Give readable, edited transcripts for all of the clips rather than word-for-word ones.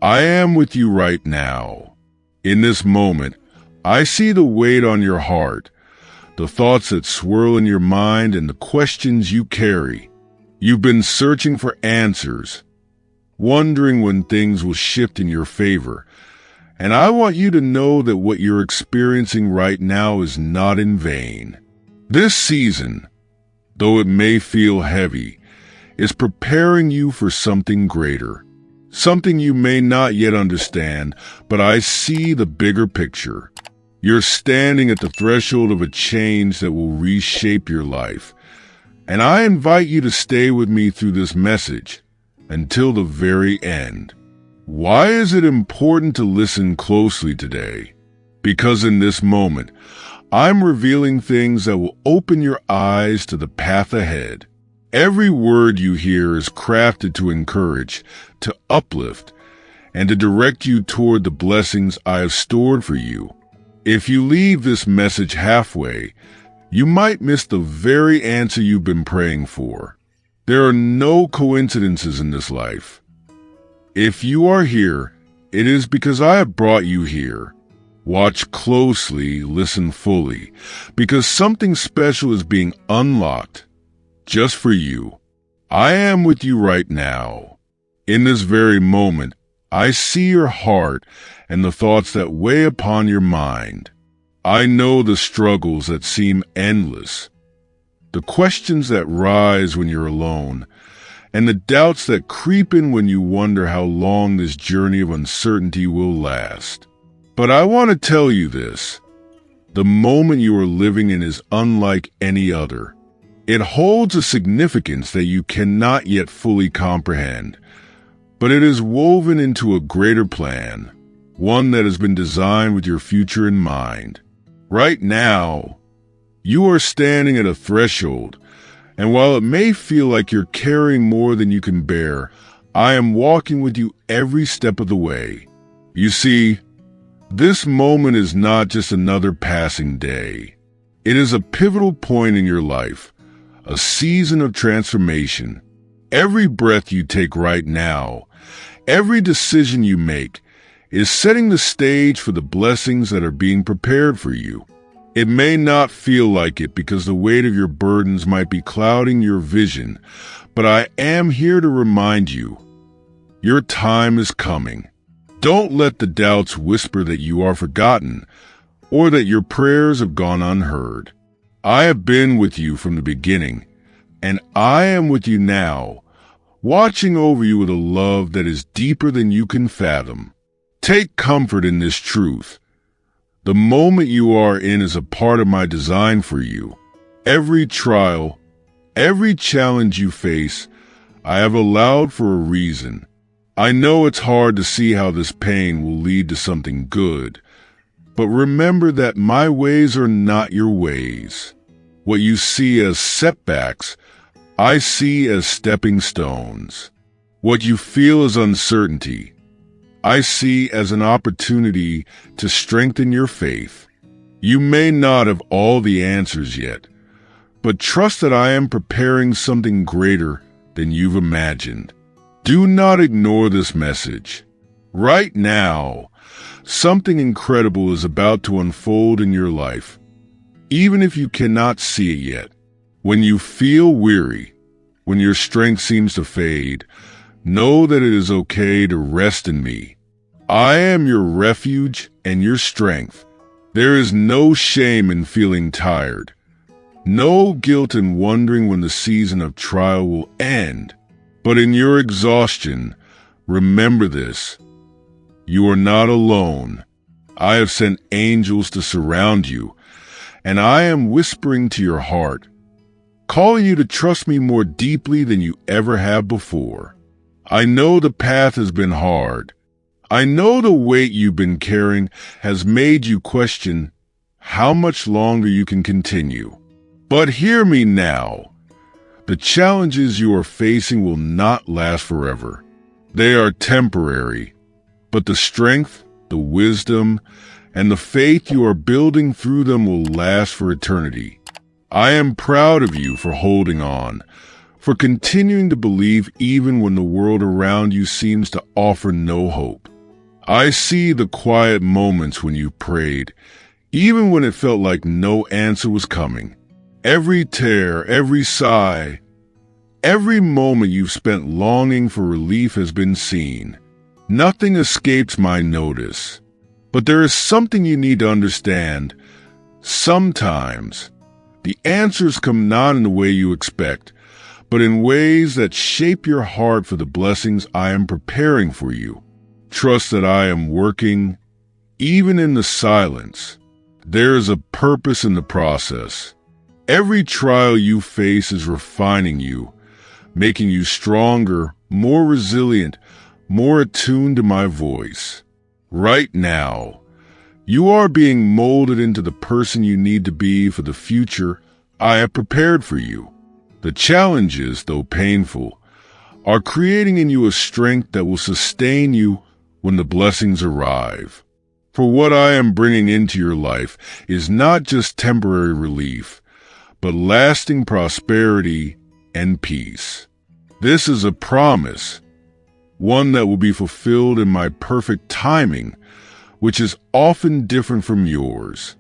I am with you right now. In this moment, I see the weight on your heart, the thoughts that swirl in your mind, and the questions you carry. You've been searching for answers, wondering when things will shift in your favor. And I want you to know that what you're experiencing right now is not in vain. This season, though it may feel heavy, is preparing you for something greater. Something you may not yet understand, but I see the bigger picture. You're standing at the threshold of a change that will reshape your life. And I invite you to stay with me through this message until the very end. Why is it important to listen closely today? Because in this moment, I'm revealing things that will open your eyes to the path ahead. Every word you hear is crafted to encourage, to uplift, and to direct you toward the blessings I have stored for you. If you leave this message halfway, you might miss the very answer you've been praying for. There are no coincidences in this life. If you are here, it is because I have brought you here. Watch closely, listen fully, because something special is being unlocked just for you. I am with you right now. In this very moment, I see your heart and the thoughts that weigh upon your mind. I know the struggles that seem endless, the questions that rise when you're alone, and the doubts that creep in when you wonder how long this journey of uncertainty will last. But I want to tell you this: the moment you are living in is unlike any other. It holds a significance that you cannot yet fully comprehend, but it is woven into a greater plan, one that has been designed with your future in mind. Right now, you are standing at a threshold, and while it may feel like you're carrying more than you can bear, I am walking with you every step of the way. You see, this moment is not just another passing day. It is a pivotal point in your life, a season of transformation. Every breath you take right now, every decision you make, is setting the stage for the blessings that are being prepared for you. It may not feel like it because the weight of your burdens might be clouding your vision, but I am here to remind you, your time is coming. Don't let the doubts whisper that you are forgotten or that your prayers have gone unheard. I have been with you from the beginning, and I am with you now, watching over you with a love that is deeper than you can fathom. Take comfort in this truth. The moment you are in is a part of my design for you. Every trial, every challenge you face, I have allowed for a reason. I know it's hard to see how this pain will lead to something good, but remember that my ways are not your ways. What you see as setbacks, I see as stepping stones. What you feel as uncertainty, I see as an opportunity to strengthen your faith. You may not have all the answers yet, but trust that I am preparing something greater than you've imagined. Do not ignore this message. Right now, something incredible is about to unfold in your life, even if you cannot see it yet. When you feel weary, when your strength seems to fade, know that it is okay to rest in me. I am your refuge and your strength. There is no shame in feeling tired, no guilt in wondering when the season of trial will end. But in your exhaustion, remember this: you are not alone. I have sent angels to surround you, and I am whispering to your heart, calling you to trust me more deeply than you ever have before. I know the path has been hard. I know the weight you've been carrying has made you question how much longer you can continue. But hear me now. The challenges you are facing will not last forever. They are temporary, but the strength, the wisdom, and the faith you are building through them will last for eternity. I am proud of you for holding on, for continuing to believe even when the world around you seems to offer no hope. I see the quiet moments when you prayed, even when it felt like no answer was coming. Every tear, every sigh, every moment you've spent longing for relief has been seen. Nothing escapes my notice. But there is something you need to understand. Sometimes, the answers come not in the way you expect, but in ways that shape your heart for the blessings I am preparing for you. Trust that I am working, even in the silence. There is a purpose in the process. Every trial you face is refining you, making you stronger, more resilient, more attuned to my voice. Right now, you are being molded into the person you need to be for the future I have prepared for you. The challenges, though painful, are creating in you a strength that will sustain you when the blessings arrive. For what I am bringing into your life is not just temporary relief, but lasting prosperity and peace. This is a promise, one that will be fulfilled in my perfect timing, which is often different from yours.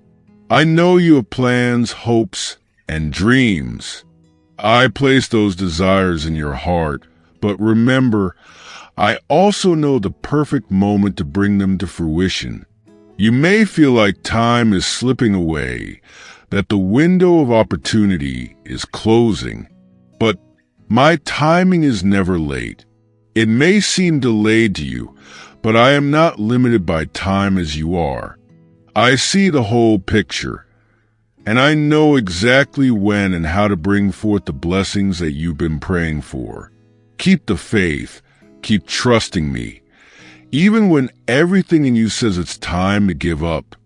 I know you have plans, hopes, and dreams. I place those desires in your heart, but remember, I also know the perfect moment to bring them to fruition. You may feel like time is slipping away, that the window of opportunity is closing, but my timing is never late. It may seem delayed to you, but I am not limited by time as you are. I see the whole picture, and I know exactly when and how to bring forth the blessings that you've been praying for. Keep the faith, keep trusting me, even when everything in you says it's time to give up.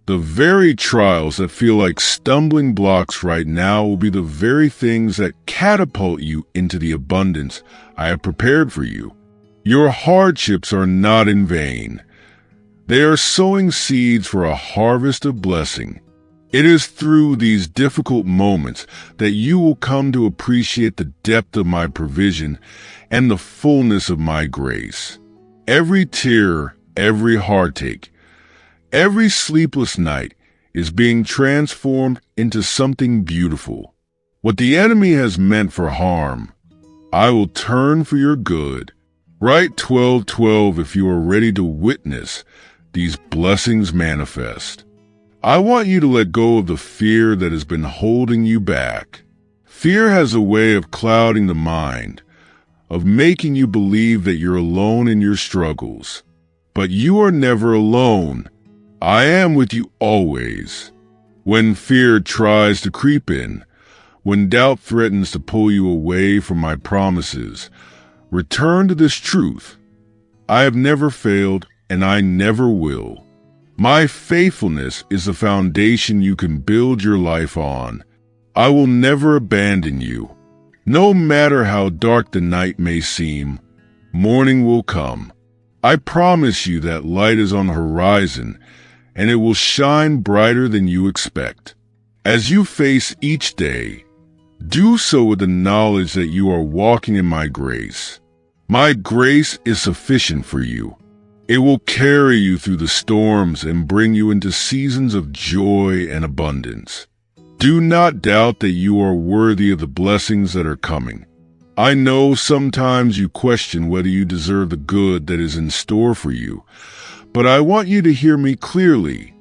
The very trials that feel like stumbling blocks right now will be the very things that catapult you into the abundance I have prepared for you. Your hardships are not in vain. They are sowing seeds for a harvest of blessing. It is through these difficult moments that you will come to appreciate the depth of my provision and the fullness of my grace. Every tear, every heartache, every sleepless night is being transformed into something beautiful. What the enemy has meant for harm, I will turn for your good. Write 12:12 if you are ready to witness these blessings manifest. I want you to let go of the fear that has been holding you back. Fear has a way of clouding the mind, of making you believe that you're alone in your struggles. But you are never alone. I am with you always. When fear tries to creep in, when doubt threatens to pull you away from my promises, return to this truth. I have never failed, and I never will. My faithfulness is the foundation you can build your life on. I will never abandon you. No matter how dark the night may seem, morning will come. I promise you that light is on the horizon, and it will shine brighter than you expect. As you face each day, do so with the knowledge that you are walking in my grace. My grace is sufficient for you. It will carry you through the storms and bring you into seasons of joy and abundance. Do not doubt that you are worthy of the blessings that are coming. I know sometimes you question whether you deserve the good that is in store for you, but I want you to hear me clearly.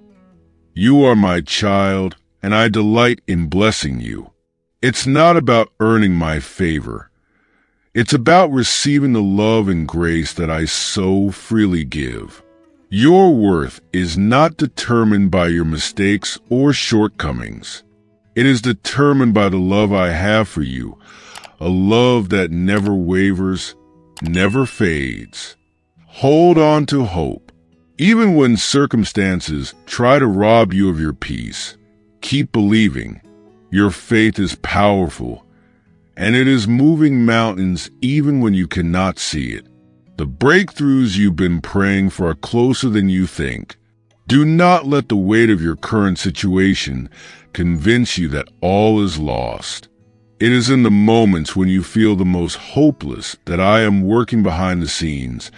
You are my child, and I delight in blessing you. It's not about earning my favor. It's about receiving the love and grace that I so freely give. Your worth is not determined by your mistakes or shortcomings. It is determined by the love I have for you, a love that never wavers, never fades. Hold on to hope. Even when circumstances try to rob you of your peace, keep believing. Your faith is powerful, and it is moving mountains even when you cannot see it. The breakthroughs you've been praying for are closer than you think. Do not let the weight of your current situation convince you that all is lost. It is in the moments when you feel the most hopeless that I am working behind the scenes,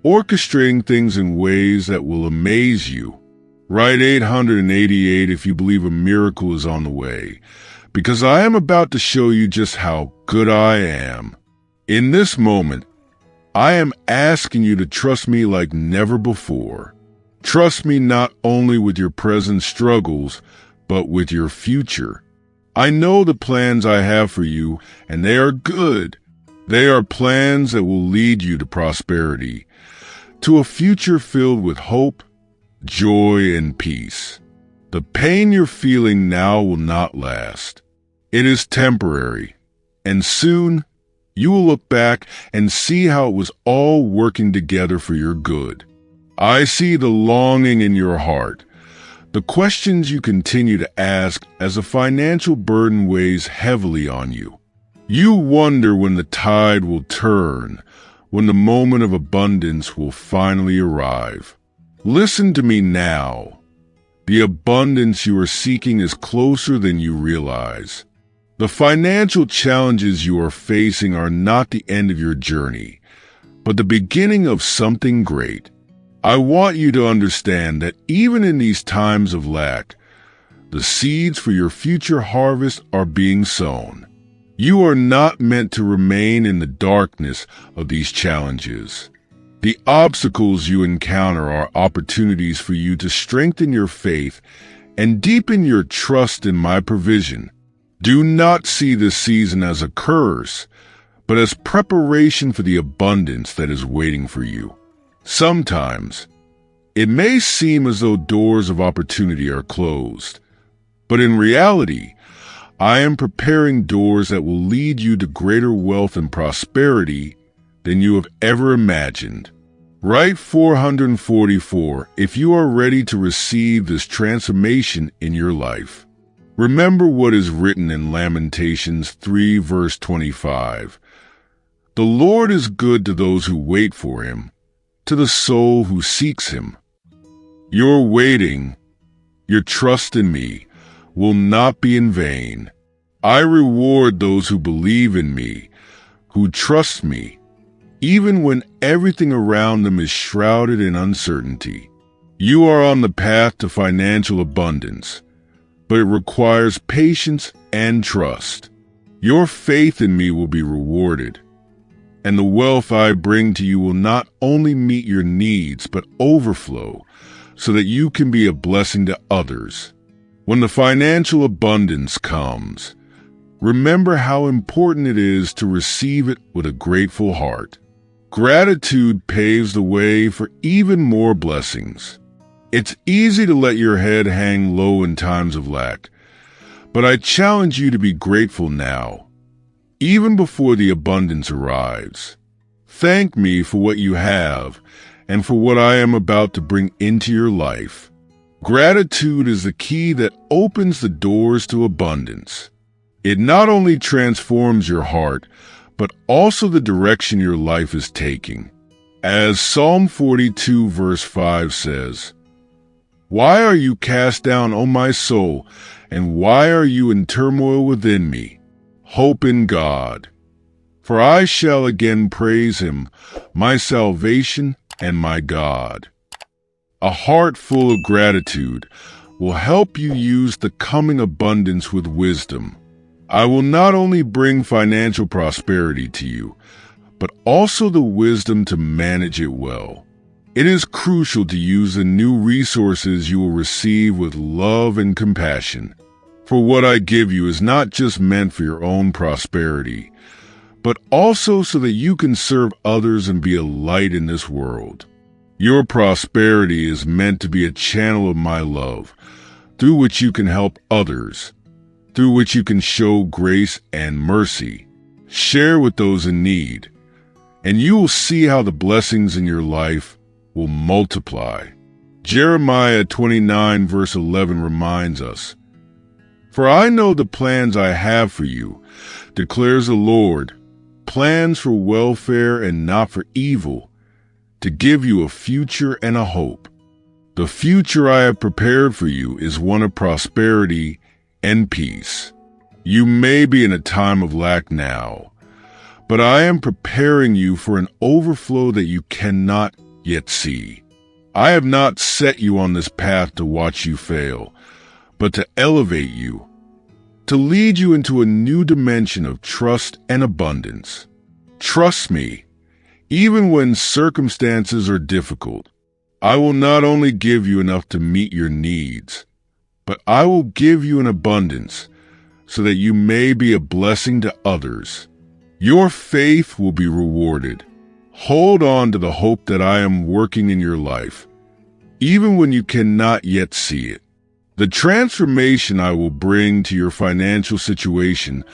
orchestrating things in ways that will amaze you. Write 888 if you believe a miracle is on the way, because I am about to show you just how good I am. In this moment, I am asking you to trust me like never before. Trust me not only with your present struggles, but with your future. I know the plans I have for you, and they are good. They are plans that will lead you to prosperity, to a future filled with hope, joy, and peace. The pain you're feeling now will not last. It is temporary, and soon you will look back and see how it was all working together for your good. I see the longing in your heart, the questions you continue to ask as a financial burden weighs heavily on you. You wonder when the tide will turn, when the moment of abundance will finally arrive. Listen to me now. The abundance you are seeking is closer than you realize. The financial challenges you are facing are not the end of your journey, but the beginning of something great. I want you to understand that even in these times of lack, the seeds for your future harvest are being sown. You are not meant to remain in the darkness of these challenges. The obstacles you encounter are opportunities for you to strengthen your faith and deepen your trust in my provision. Do not see this season as a curse, but as preparation for the abundance that is waiting for you. Sometimes, it may seem as though doors of opportunity are closed, but in reality, I am preparing doors that will lead you to greater wealth and prosperity than you have ever imagined. Write 444 if you are ready to receive this transformation in your life. Remember what is written in Lamentations 3 verse 25. The Lord is good to those who wait for him, to the soul who seeks him. Your waiting, your trust in me, will not be in vain. I reward those who believe in me, who trust me, even when everything around them is shrouded in uncertainty. You are on the path to financial abundance, but it requires patience and trust. Your faith in me will be rewarded, and the wealth I bring to you will not only meet your needs, but overflow, so that you can be a blessing to others. When the financial abundance comes, remember how important it is to receive it with a grateful heart. Gratitude paves the way for even more blessings. It's easy to let your head hang low in times of lack, but I challenge you to be grateful now, even before the abundance arrives. Thank me for what you have and for what I am about to bring into your life. Gratitude is the key that opens the doors to abundance. It not only transforms your heart, but also the direction your life is taking. As Psalm 42 verse 5 says, "Why are you cast down, O my soul, and why are you in turmoil within me? Hope in God, for I shall again praise him, my salvation and my God." A heart full of gratitude will help you use the coming abundance with wisdom. I will not only bring financial prosperity to you, but also the wisdom to manage it well. It is crucial to use the new resources you will receive with love and compassion. For what I give you is not just meant for your own prosperity, but also so that you can serve others and be a light in this world. Your prosperity is meant to be a channel of my love, through which you can help others, through which you can show grace and mercy. Share with those in need, and you will see how the blessings in your life will multiply. Jeremiah 29 verse 11 reminds us, "For I know the plans I have for you, declares the Lord, plans for welfare and not for evil, to give you a future and a hope." The future I have prepared for you is one of prosperity and peace. You may be in a time of lack now, but I am preparing you for an overflow that you cannot yet see. I have not set you on this path to watch you fail, but to elevate you, to lead you into a new dimension of trust and abundance. Trust me, even when circumstances are difficult, I will not only give you enough to meet your needs, but I will give you an abundance so that you may be a blessing to others. Your faith will be rewarded. Hold on to the hope that I am working in your life, even when you cannot yet see it. The transformation I will bring to your financial situation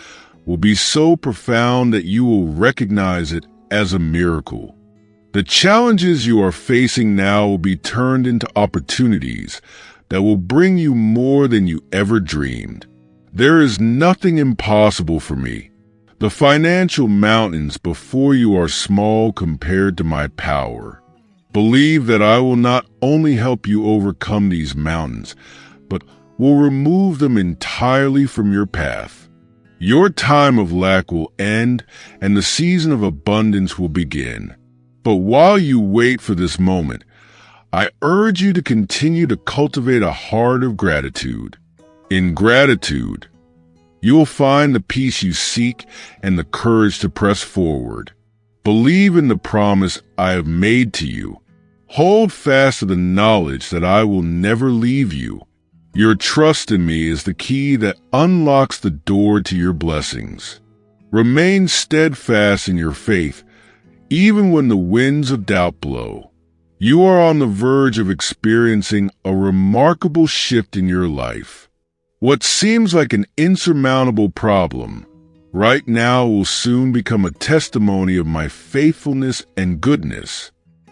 will be so profound that you will recognize it as a miracle. The challenges you are facing now will be turned into opportunities that will bring you more than you ever dreamed. There is nothing impossible for me. The financial mountains before you are small compared to my power. Believe that I will not only help you overcome these mountains, but will remove them entirely from your path. Your time of lack will end and the season of abundance will begin. But while you wait for this moment, I urge you to continue to cultivate a heart of gratitude. In gratitude, you will find the peace you seek and the courage to press forward. Believe in the promise I have made to you. Hold fast to the knowledge that I will never leave you. Your trust in me is the key that unlocks the door to your blessings. Remain steadfast in your faith, even when the winds of doubt blow. You are on the verge of experiencing a remarkable shift in your life. What seems like an insurmountable problem right now will soon become a testimony of my faithfulness and goodness.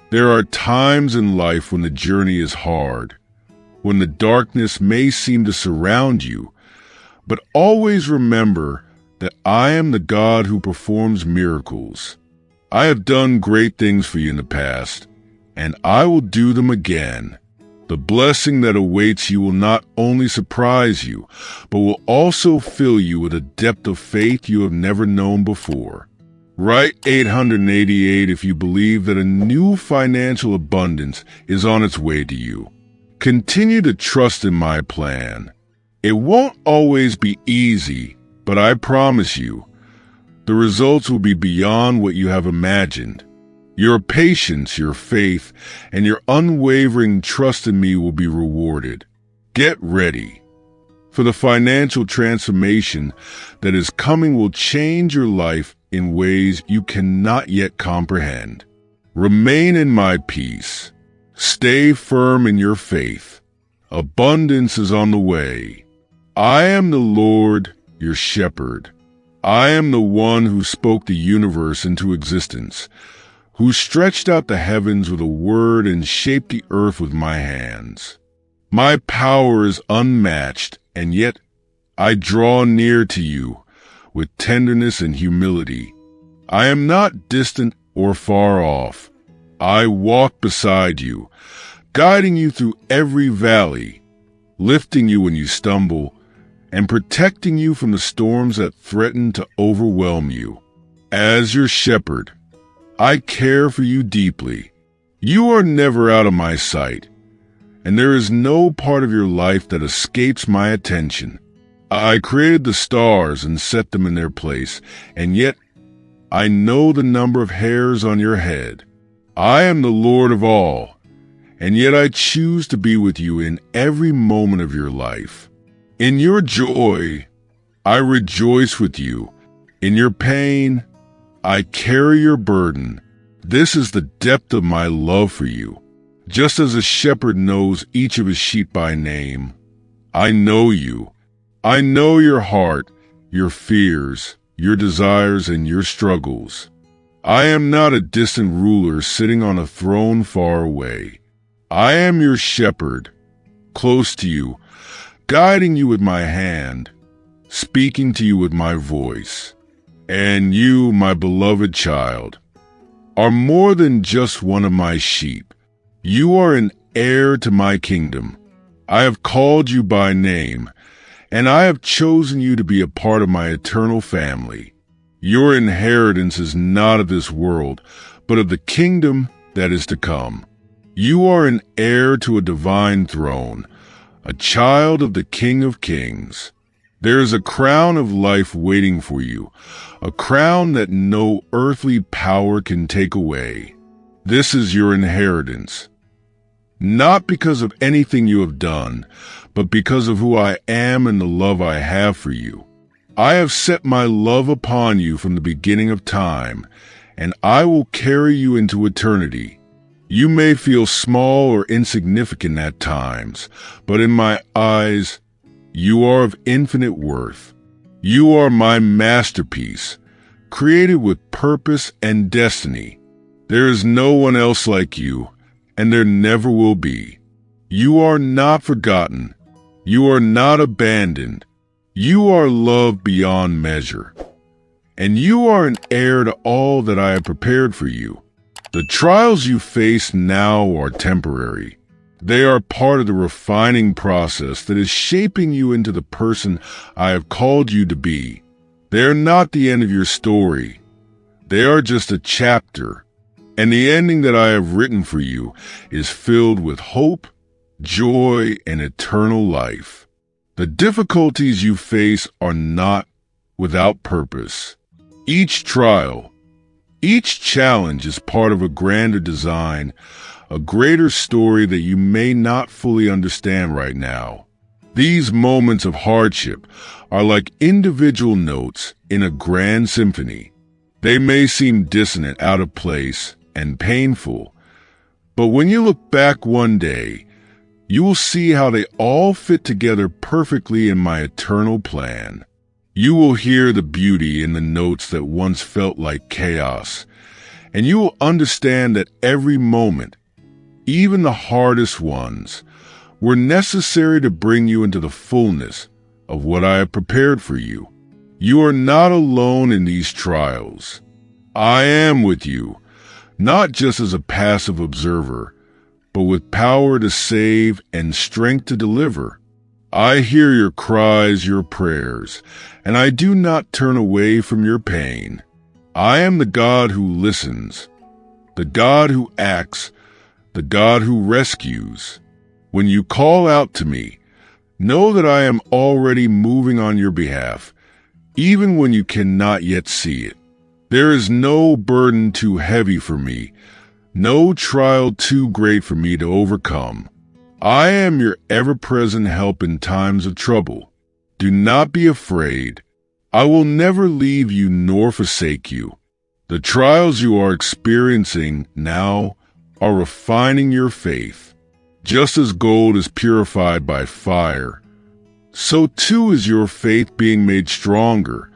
There are times in life when the journey is hard, when the darkness may seem to surround you, but always remember that I am the God who performs miracles. I have done great things for you in the past, and I will do them again. The blessing that awaits you will not only surprise you, but will also fill you with a depth of faith you have never known before. Write 888 if you believe that a new financial abundance is on its way to you. Continue to trust in my plan. It won't always be easy, but I promise you, the results will be beyond what you have imagined. Your patience, your faith, and your unwavering trust in me will be rewarded. Get ready, for the financial transformation that is coming will change your life in ways you cannot yet comprehend. Remain in my peace. Stay firm in your faith. Abundance is on the way. I am the Lord, your shepherd. I am the one who spoke the universe into existence, who stretched out the heavens with a word and shaped the earth with my hands. My power is unmatched, and yet I draw near to you with tenderness and humility. I am not distant or far off. I walk beside you, guiding you through every valley, lifting you when you stumble, and protecting you from the storms that threaten to overwhelm you. As your shepherd, I care for you deeply. You are never out of my sight, and there is no part of your life that escapes my attention. I created the stars and set them in their place, and yet I know the number of hairs on your head. I am the Lord of all, and yet I choose to be with you in every moment of your life. In your joy, I rejoice with you. In your pain, I carry your burden. This is the depth of my love for you. Just as a shepherd knows each of his sheep by name, I know you. I know your heart, your fears, your desires, and your struggles. I am not a distant ruler sitting on a throne far away. I am your shepherd, close to you, guiding you with my hand, speaking to you with my voice. And you, my beloved child, are more than just one of my sheep. You are an heir to my kingdom. I have called you by name, and I have chosen you to be a part of my eternal family. Your inheritance is not of this world, but of the kingdom that is to come. You are an heir to a divine throne, a child of the King of Kings. There is a crown of life waiting for you, a crown that no earthly power can take away. This is your inheritance, not because of anything you have done, but because of who I am and the love I have for you. I have set my love upon you from the beginning of time, and I will carry you into eternity. You may feel small or insignificant at times, but in my eyes, you are of infinite worth. You are my masterpiece, created with purpose and destiny. There is no one else like you, and there never will be. You are not forgotten. You are not abandoned. You are loved beyond measure. And you are an heir to all that I have prepared for you. The trials you face now are temporary. They are part of the refining process that is shaping you into the person I have called you to be. They are not the end of your story. They are just a chapter, and the ending that I have written for you is filled with hope, joy, and eternal life. The difficulties you face are not without purpose. Each trial, each challenge is part of a grander design, a greater story that you may not fully understand right now. These moments of hardship are like individual notes in a grand symphony. They may seem dissonant, out of place, and painful, but when you look back one day, you will see how they all fit together perfectly in my eternal plan. You will hear the beauty in the notes that once felt like chaos, and you will understand that every moment, even the hardest ones, were necessary to bring you into the fullness of what I have prepared for you. You are not alone in these trials. I am with you, not just as a passive observer, but with power to save and strength to deliver. I hear your cries, your prayers, and I do not turn away from your pain. I am the God who listens, the God who acts, the God who rescues. When you call out to me, know that I am already moving on your behalf, even when you cannot yet see it. There is no burden too heavy for me, no trial too great for me to overcome. I am your ever-present help in times of trouble. Do not be afraid. I will never leave you nor forsake you. The trials you are experiencing now are refining your faith. Just as gold is purified by fire, so too is your faith being made stronger,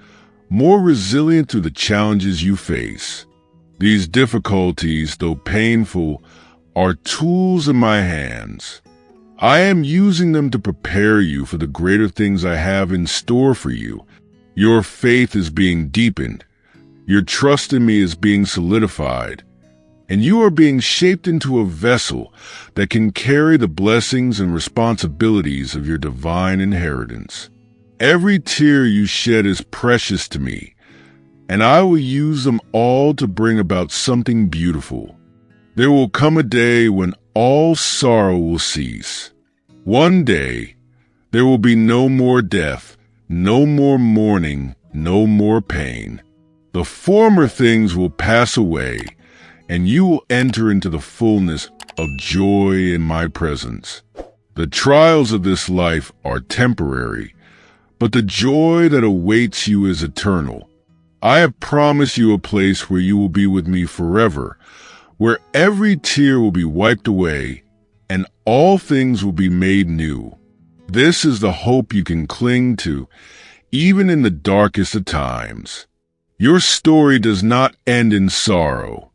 more resilient through the challenges you face. These difficulties, though painful, are tools in my hands. I am using them to prepare you for the greater things I have in store for you. Your faith is being deepened. Your trust in me is being solidified. And you are being shaped into a vessel that can carry the blessings and responsibilities of your divine inheritance. Every tear you shed is precious to me, and I will use them all to bring about something beautiful. There will come a day when all sorrow will cease. One day, there will be no more death, no more mourning, no more pain. The former things will pass away, and you will enter into the fullness of joy in my presence. The trials of this life are temporary, but the joy that awaits you is eternal. I have promised you a place where you will be with me forever, where every tear will be wiped away, and all things will be made new. This is the hope you can cling to, even in the darkest of times. Your story does not end in sorrow.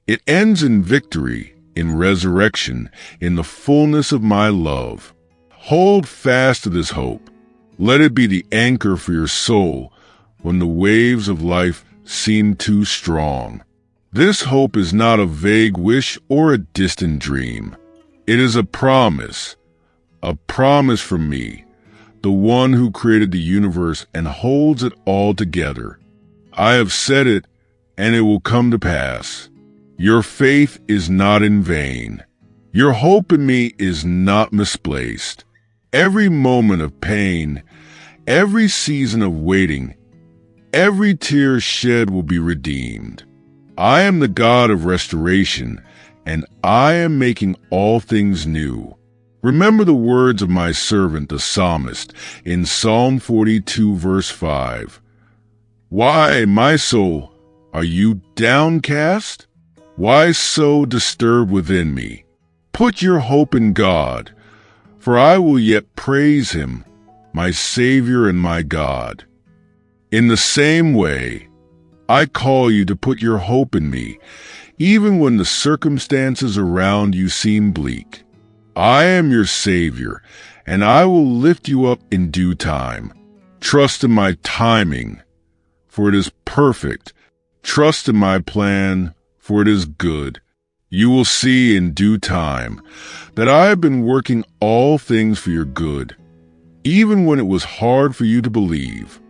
It ends in victory, in resurrection, in the fullness of my love. Hold fast to this hope. Let it be the anchor for your soul when the waves of life seem too strong. This hope is not a vague wish or a distant dream. It is a promise from me, the one who created the universe and holds it all together. I have said it, and it will come to pass. Your faith is not in vain. Your hope in me is not misplaced. Every moment of pain, every season of waiting, every tear shed will be redeemed. I am the God of restoration, and I am making all things new. Remember the words of my servant the psalmist in Psalm 42 verse 5. Why, my soul, are you downcast? Why so disturbed within me? Put your hope in God, for I will yet praise him, my Savior and my God. In the same way, I call you to put your hope in me, even when the circumstances around you seem bleak. I am your Savior, and I will lift you up in due time. Trust in my timing, for it is perfect. Trust in my plan, for it is good. You will see in due time that I have been working all things for your good, even when it was hard for you to believe.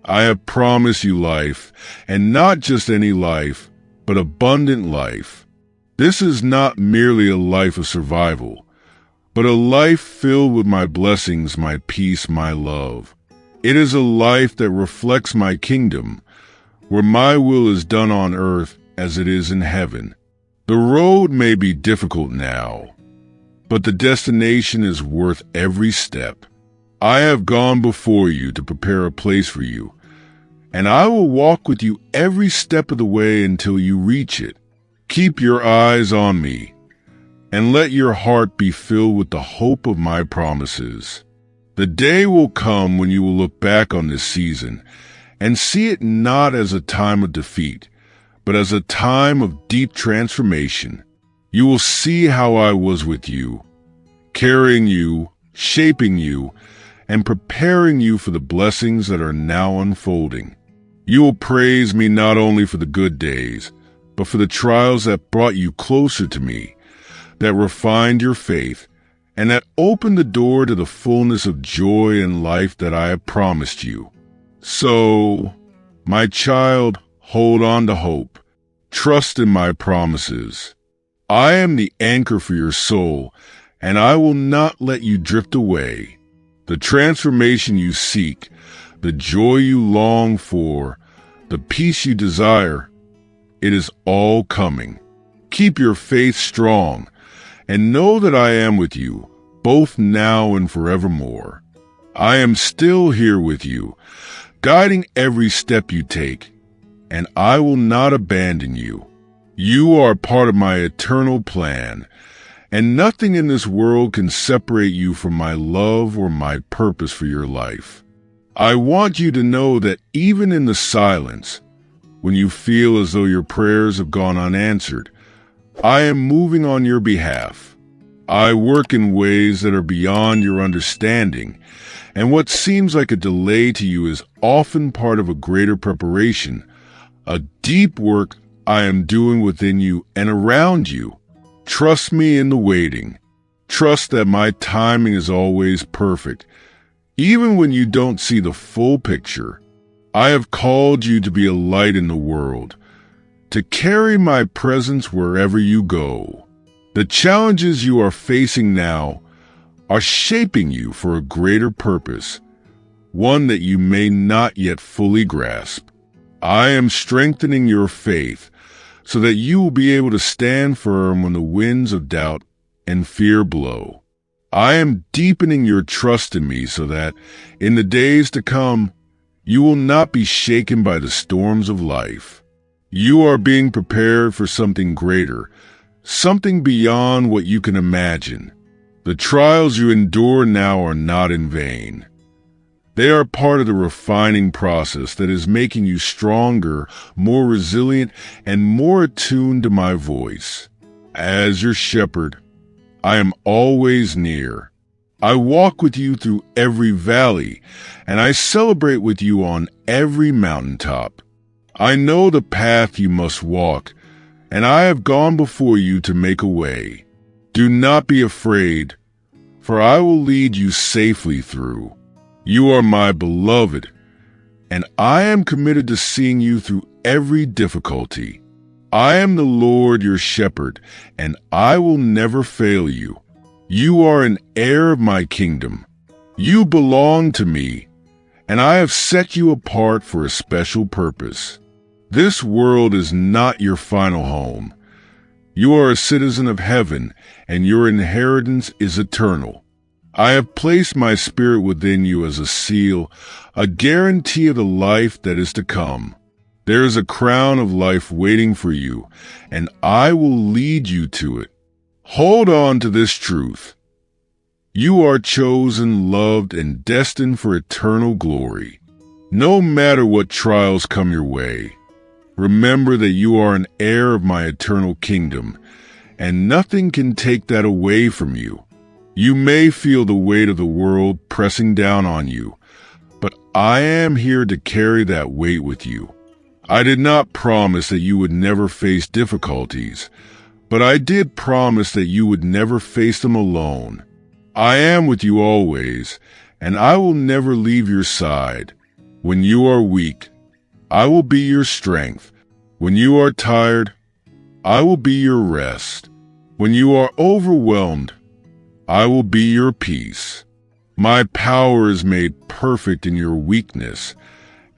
I have promised you life, and not just any life, but abundant life. This is not merely a life of survival, but a life filled with my blessings, my peace, my love. It is a life that reflects my kingdom, where my will is done on earth as it is in heaven. The road may be difficult now, but the destination is worth every step. I have gone before you to prepare a place for you, and I will walk with you every step of the way until you reach it. Keep your eyes on me, and let your heart be filled with the hope of my promises. The day will come when you will look back on this season and see it not as a time of defeat, but as a time of deep transformation. You will see how I was with you, carrying you, shaping you, and preparing you for the blessings that are now unfolding. You will praise me not only for the good days, but for the trials that brought you closer to me, that refined your faith, and that opened the door to the fullness of joy and life that I have promised you. So, my child, hold on to hope. Trust in my promises. I am the anchor for your soul, and I will not let you drift away. The transformation you seek, the joy you long for, the peace you desire, it is all coming. Keep your faith strong, and know that I am with you, both now and forevermore. I am still here with you, guiding every step you take, and I will not abandon you. You are part of my eternal plan, and nothing in this world can separate you from my love or my purpose for your life. I want you to know that even in the silence, when you feel as though your prayers have gone unanswered, I am moving on your behalf. I work in ways that are beyond your understanding, and what seems like a delay to you is often part of a greater preparation, a deep work I am doing within you and around you. Trust me in the waiting. Trust that my timing is always perfect, even when you don't see the full picture. I have called you to be a light in the world, to carry my presence wherever you go. The challenges you are facing now are shaping you for a greater purpose, one that you may not yet fully grasp. I am strengthening your faith so that you will be able to stand firm when the winds of doubt and fear blow. I am deepening your trust in me so that in the days to come, you will not be shaken by the storms of life. You are being prepared for something greater, something beyond what you can imagine. The trials you endure now are not in vain. They are part of the refining process that is making you stronger, more resilient, and more attuned to my voice. As your shepherd, I am always near. I walk with you through every valley, and I celebrate with you on every mountaintop. I know the path you must walk, and I have gone before you to make a way. Do not be afraid, for I will lead you safely through. You are my beloved, and I am committed to seeing you through every difficulty. I am the Lord your shepherd, and I will never fail you. You are an heir of my kingdom. You belong to me, and I have set you apart for a special purpose. This world is not your final home. You are a citizen of heaven, and your inheritance is eternal. I have placed my spirit within you as a seal, a guarantee of the life that is to come. There is a crown of life waiting for you, and I will lead you to it. Hold on to this truth. You are chosen, loved, and destined for eternal glory. No matter what trials come your way, remember that you are an heir of my eternal kingdom, and nothing can take that away from you. You may feel the weight of the world pressing down on you, but I am here to carry that weight with you. I did not promise that you would never face difficulties, but I did promise that you would never face them alone. I am with you always, and I will never leave your side. When you are weak, I will be your strength. When you are tired, I will be your rest. When you are overwhelmed, I will be your peace. My power is made perfect in your weakness,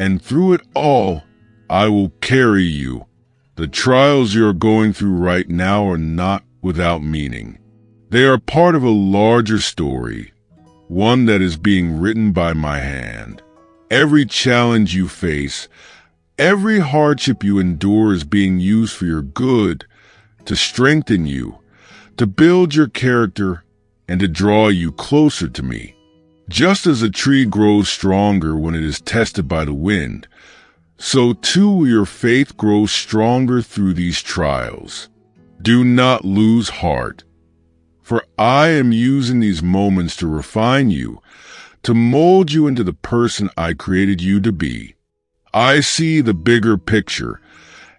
and through it all, I will carry you. The trials you are going through right now are not without meaning. They are part of a larger story, one that is being written by my hand. Every challenge you face, every hardship you endure is being used for your good, to strengthen you, to build your character, and to draw you closer to me. Just as a tree grows stronger when it is tested by the wind, so too your faith grows stronger through these trials. Do not lose heart, for I am using these moments to refine you, to mold you into the person I created you to be. I see the bigger picture,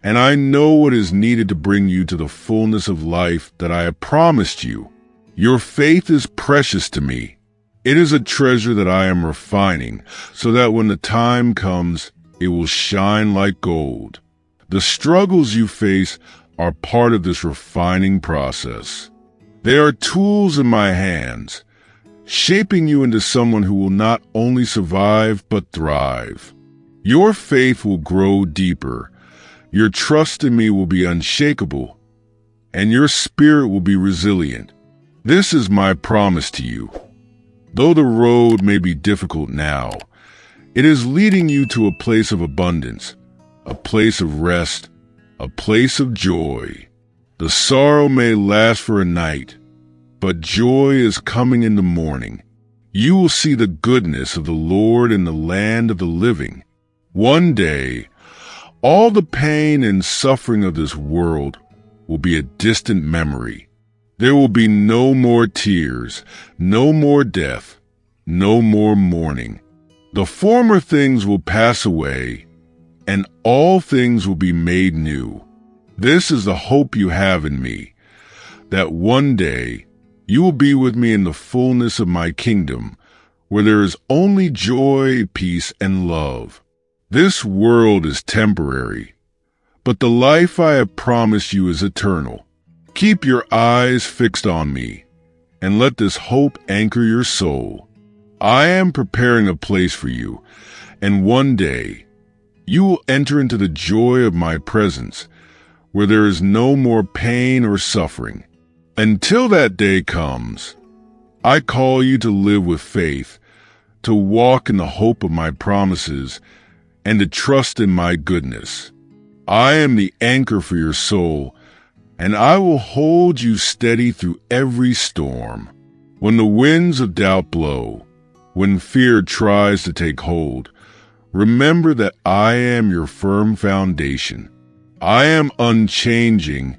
and I know what is needed to bring you to the fullness of life that I have promised you. Your faith is precious to me. It is a treasure that I am refining, so that when the time comes, it will shine like gold. The struggles you face are part of this refining process. They are tools in my hands, shaping you into someone who will not only survive but thrive. Your faith will grow deeper, your trust in me will be unshakable, and your spirit will be resilient. This is my promise to you. Though the road may be difficult now, it is leading you to a place of abundance, a place of rest, a place of joy. The sorrow may last for a night, but joy is coming in the morning. You will see the goodness of the Lord in the land of the living. One day, all the pain and suffering of this world will be a distant memory. There will be no more tears, no more death, no more mourning. The former things will pass away, and all things will be made new. This is the hope you have in me, that one day you will be with me in the fullness of my kingdom, where there is only joy, peace, and love. This world is temporary, but the life I have promised you is eternal. Keep your eyes fixed on me, and let this hope anchor your soul. I am preparing a place for you, and one day you will enter into the joy of my presence, where there is no more pain or suffering. Until that day comes, I call you to live with faith, to walk in the hope of my promises, and to trust in my goodness. I am the anchor for your soul, and I will hold you steady through every storm. When the winds of doubt blow, when fear tries to take hold, remember that I am your firm foundation. I am unchanging,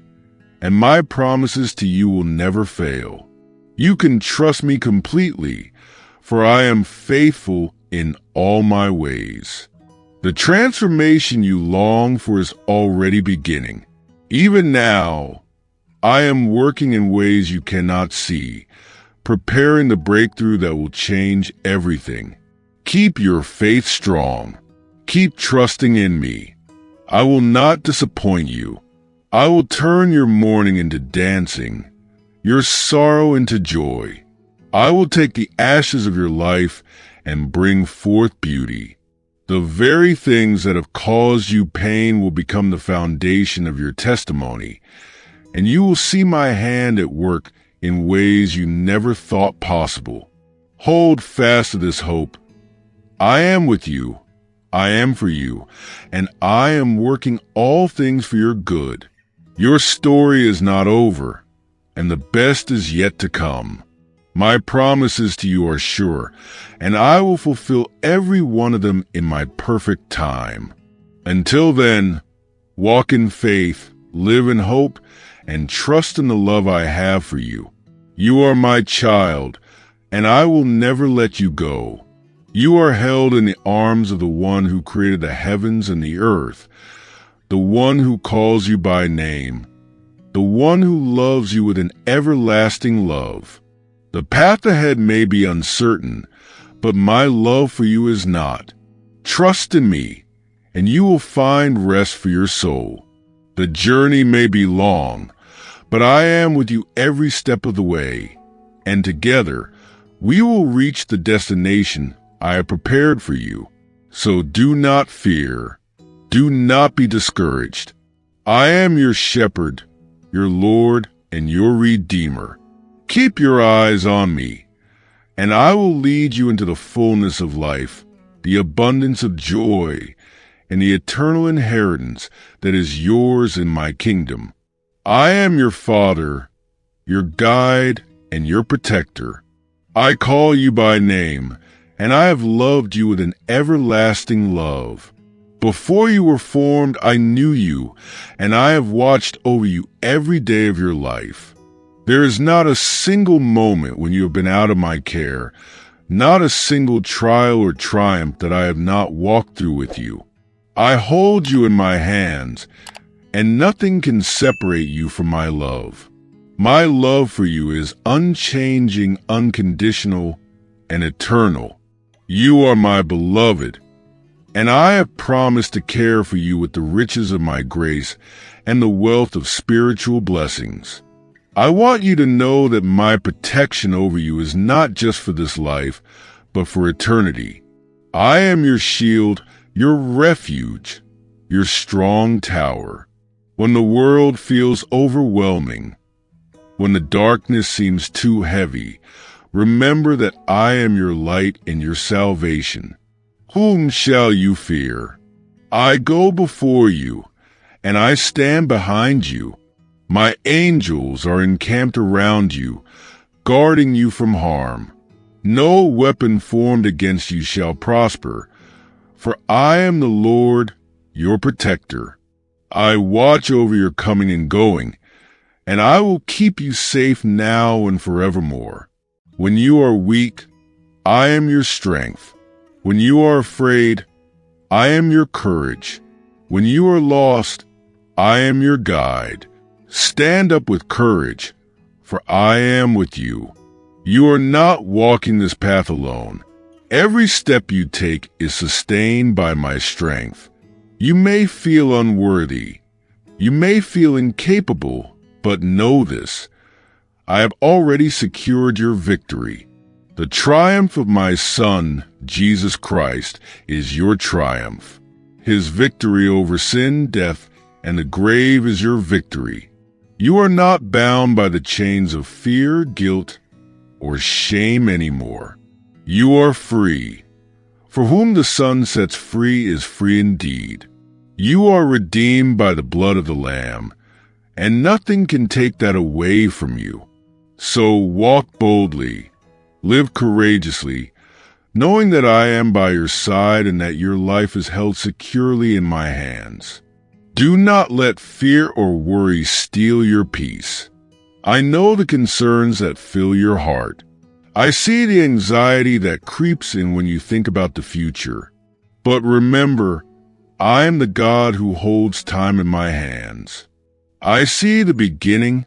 and my promises to you will never fail. You can trust me completely, for I am faithful in all my ways. The transformation you long for is already beginning. Even now, I am working in ways you cannot see, preparing the breakthrough that will change everything. Keep your faith strong. Keep trusting in me. I will not disappoint you. I will turn your mourning into dancing, your sorrow into joy. I will take the ashes of your life and bring forth beauty. The very things that have caused you pain will become the foundation of your testimony, and you will see my hand at work in ways you never thought possible. Hold fast to this hope. I am with you. I am for you, and I am working all things for your good. Your story is not over, and the best is yet to come. My promises to you are sure, and I will fulfill every one of them in my perfect time. Until then, walk in faith, live in hope, and trust in the love I have for you. You are my child, and I will never let you go. You are held in the arms of the one who created the heavens and the earth, the one who calls you by name, the one who loves you with an everlasting love. The path ahead may be uncertain, but my love for you is not. Trust in me, and you will find rest for your soul. The journey may be long, but I am with you every step of the way, and together we will reach the destination I have prepared for you. So do not fear. Do not be discouraged. I am your shepherd, your Lord, and your Redeemer. Keep your eyes on me, and I will lead you into the fullness of life, the abundance of joy, and the eternal inheritance that is yours in my kingdom. I am your Father, your guide, and your protector. I call you by name, and I have loved you with an everlasting love. Before you were formed, I knew you, and I have watched over you every day of your life. There is not a single moment when you have been out of my care, not a single trial or triumph that I have not walked through with you. I hold you in my hands, and nothing can separate you from my love. My love for you is unchanging, unconditional, and eternal. You are my beloved, and I have promised to care for you with the riches of my grace and the wealth of spiritual blessings. I want you to know that my protection over you is not just for this life, but for eternity. I am your shield, your refuge, your strong tower. When the world feels overwhelming, when the darkness seems too heavy, remember that I am your light and your salvation. Whom shall you fear? I go before you, and I stand behind you. My angels are encamped around you, guarding you from harm. No weapon formed against you shall prosper, for I am the Lord, your protector. I watch over your coming and going, and I will keep you safe now and forevermore. When you are weak, I am your strength. When you are afraid, I am your courage. When you are lost, I am your guide. Stand up with courage, for I am with you. You are not walking this path alone. Every step you take is sustained by my strength. You may feel unworthy. You may feel incapable, but know this. I have already secured your victory. The triumph of my Son, Jesus Christ, is your triumph. His victory over sin, death, and the grave is your victory. You are not bound by the chains of fear, guilt, or shame anymore. You are free. For whom the Son sets free is free indeed. You are redeemed by the blood of the Lamb, and nothing can take that away from you. So walk boldly, live courageously, knowing that I am by your side and that your life is held securely in my hands. Do not let fear or worry steal your peace. I know the concerns that fill your heart. I see the anxiety that creeps in when you think about the future. But remember, I am the God who holds time in my hands. I see the beginning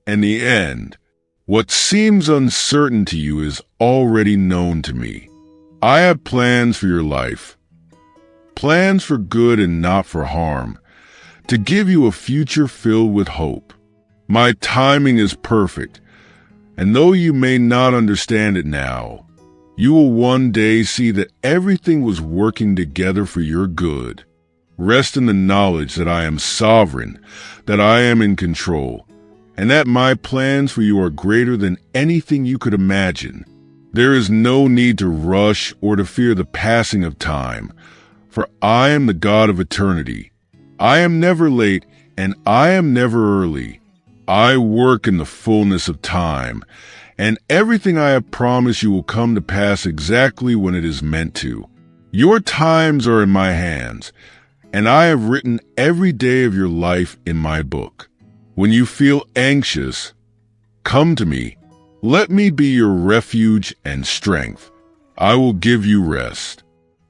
and the end. What seems uncertain to you is already known to me. I have plans for your life, plans for good and not for harm, to give you a future filled with hope. My timing is perfect, and though you may not understand it now, you will one day see that everything was working together for your good. Rest in the knowledge that I am sovereign, that I am in control, and that my plans for you are greater than anything you could imagine. There is no need to rush or to fear the passing of time, for I am the God of eternity. I am never late, and I am never early. I work in the fullness of time, and everything I have promised you will come to pass exactly when it is meant to. Your times are in my hands, and I have written every day of your life in my book. When you feel anxious, come to me. Let me be your refuge and strength. I will give you rest.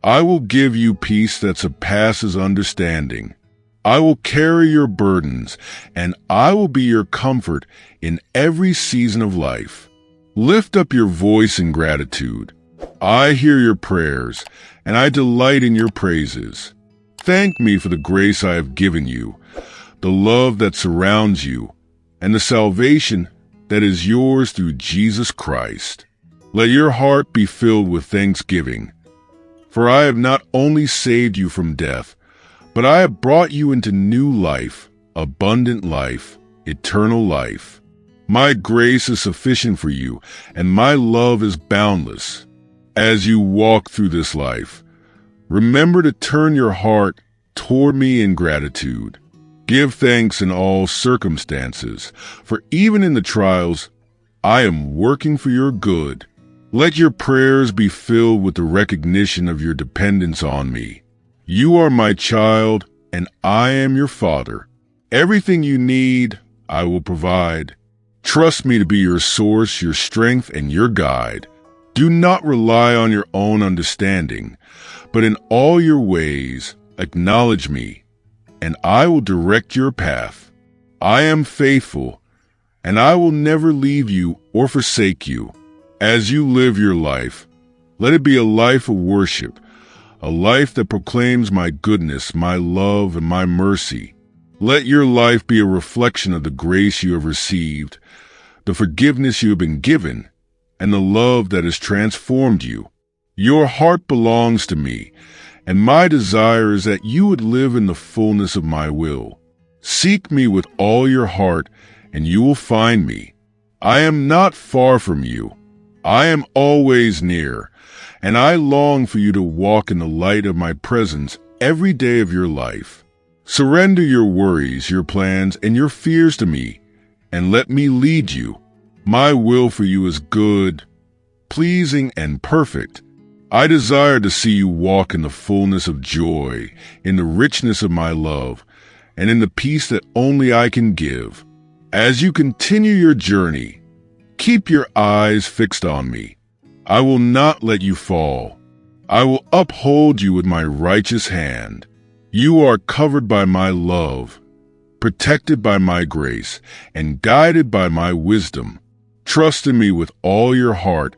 I will give you peace that surpasses understanding. I will carry your burdens, and I will be your comfort in every season of life. Lift up your voice in gratitude. I hear your prayers, and I delight in your praises. Thank me for the grace I have given you, the love that surrounds you, and the salvation that is yours through Jesus Christ. Let your heart be filled with thanksgiving, for I have not only saved you from death, but I have brought you into new life, abundant life, eternal life. My grace is sufficient for you, and my love is boundless. As you walk through this life, remember to turn your heart toward me in gratitude. Give thanks in all circumstances, for even in the trials, I am working for your good. Let your prayers be filled with the recognition of your dependence on me. You are my child, and I am your father. Everything you need, I will provide. Trust me to be your source, your strength, and your guide. Do not rely on your own understanding, but in all your ways, acknowledge me, and I will direct your path. I am faithful, and I will never leave you or forsake you. As you live your life, let it be a life of worship, a life that proclaims my goodness, my love, and my mercy. Let your life be a reflection of the grace you have received, the forgiveness you have been given, and the love that has transformed you. Your heart belongs to me, and my desire is that you would live in the fullness of my will. Seek me with all your heart, and you will find me. I am not far from you. I am always near, and I long for you to walk in the light of my presence every day of your life. Surrender your worries, your plans, and your fears to me, and let me lead you. My will for you is good, pleasing, and perfect. I desire to see you walk in the fullness of joy, in the richness of my love, and in the peace that only I can give. As you continue your journey, keep your eyes fixed on me. I will not let you fall. I will uphold you with my righteous hand. You are covered by my love, protected by my grace, and guided by my wisdom. Trust in me with all your heart,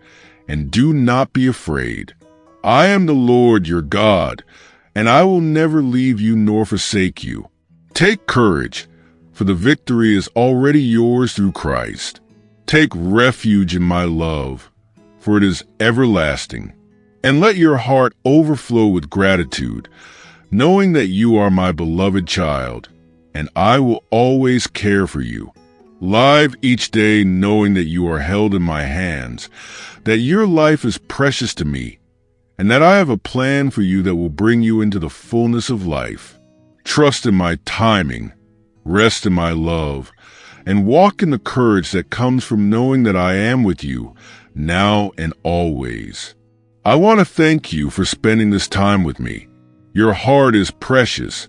and do not be afraid. I am the Lord your God, and I will never leave you nor forsake you. Take courage, for the victory is already yours through Christ. Take refuge in my love, for it is everlasting. And let your heart overflow with gratitude, knowing that you are my beloved child, and I will always care for you. Live each day knowing that you are held in my hands, that your life is precious to me, and that I have a plan for you that will bring you into the fullness of life. Trust in my timing, rest in my love, and walk in the courage that comes from knowing that I am with you, now and always. I want to thank you for spending this time with me. Your heart is precious,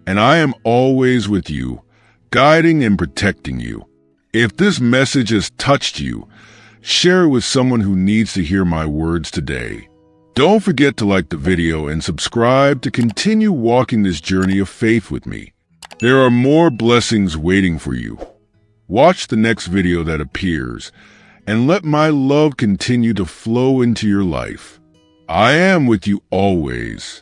and I am always with you, guiding and protecting you. If this message has touched you, share it with someone who needs to hear my words today. Don't forget to like the video and subscribe to continue walking this journey of faith with me. There are more blessings waiting for you. Watch the next video that appears, and let my love continue to flow into your life. I am with you always.